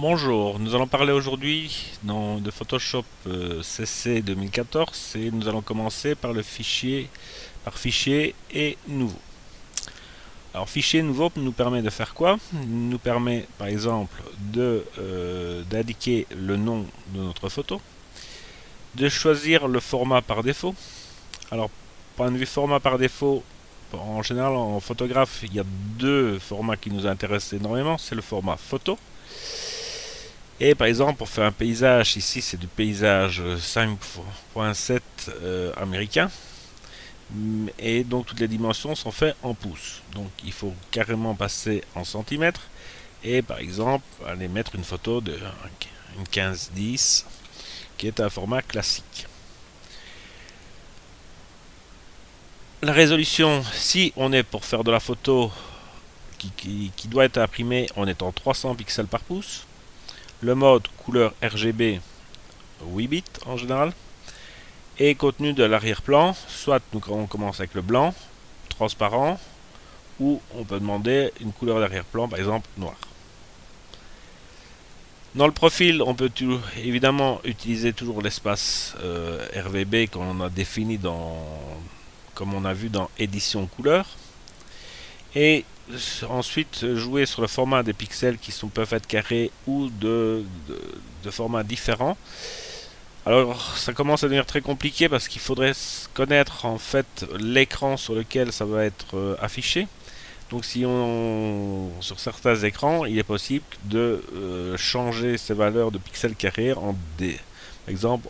Bonjour, nous allons parler aujourd'hui de Photoshop CC 2014 et nous allons commencer par fichier et nouveau. Alors fichier nouveau nous permet de faire quoi? Il nous permet par exemple d'indiquer le nom de notre photo, de choisir le format par défaut. Alors point de vue format par défaut, en général en photographe il y a deux formats qui nous intéressent énormément, c'est le format photo. Et par exemple, pour faire un paysage, ici c'est du paysage 5.7 américain. Et donc toutes les dimensions sont faites en pouces. Donc il faut carrément passer en centimètres. Et par exemple, aller mettre une photo de une 15-10 qui est un format classique. La résolution, si on est pour faire de la photo qui doit être imprimée, on est en 300 pixels par pouce. Le mode couleur RGB 8 bits en général. Et contenu de l'arrière-plan, soit on commence avec le blanc, transparent, ou on peut demander une couleur d'arrière-plan, par exemple noir. Dans le profil, on peut évidemment utiliser toujours l'espace RVB qu'on a défini comme on a vu dans édition couleur. Et ensuite jouer sur le format des pixels qui peuvent être carrés ou de formats différents. Alors ça commence à devenir très compliqué parce qu'il faudrait connaître en fait l'écran sur lequel ça va être affiché. Donc si sur certains écrans, il est possible de changer ces valeurs de pixels carrés en par exemple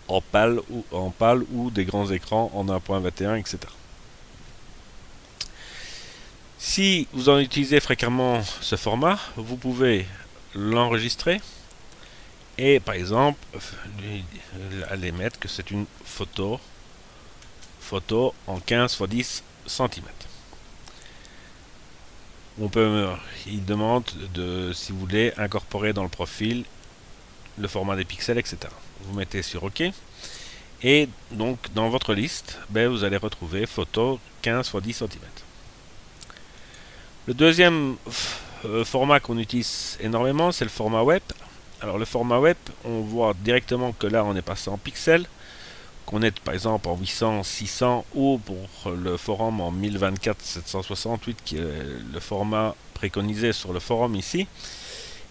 en pâle ou des grands écrans en 1.21, etc. Si vous en utilisez fréquemment ce format, vous pouvez l'enregistrer et par exemple aller mettre que c'est une photo en 15 x 10 cm. Il demande si vous voulez incorporer dans le profil le format des pixels, etc. Vous mettez sur OK et donc dans votre liste, vous allez retrouver photo 15 x 10 cm. Le deuxième format qu'on utilise énormément, c'est le format web. Alors le format web, on voit directement que là on est passé en pixels, qu'on est par exemple en 800, 600 ou pour le forum en 1024, 768 qui est le format préconisé sur le forum ici.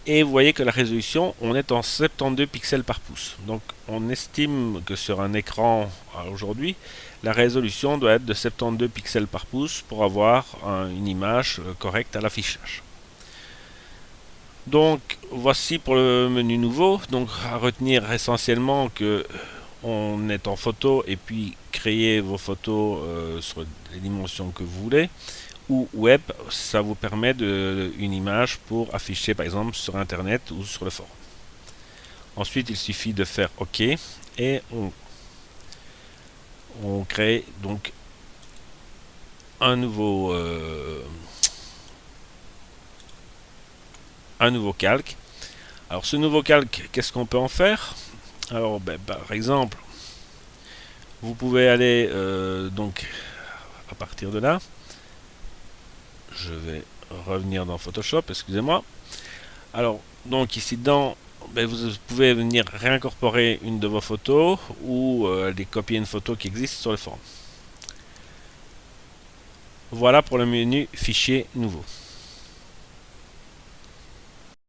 Et vous voyez que la résolution, on est en 72 pixels par pouce. Donc on estime que sur un écran aujourd'hui, la résolution doit être de 72 pixels par pouce pour avoir une image correcte à l'affichage. Donc voici pour le menu nouveau. Donc à retenir essentiellement que on est en photo et puis créer vos photos sur les dimensions que vous voulez. Ou web, ça vous permet une image pour afficher par exemple sur internet ou sur le forum. Ensuite il suffit de faire OK et on crée donc un nouveau calque. Alors ce nouveau calque, qu'est-ce qu'on peut en faire? Alors par exemple, vous pouvez aller donc à partir de là, je vais revenir dans Photoshop, excusez-moi. Alors donc ici dedans, vous pouvez venir réincorporer une de vos photos ou aller copier une photo qui existe sur le forum. Voilà pour le menu fichier nouveau.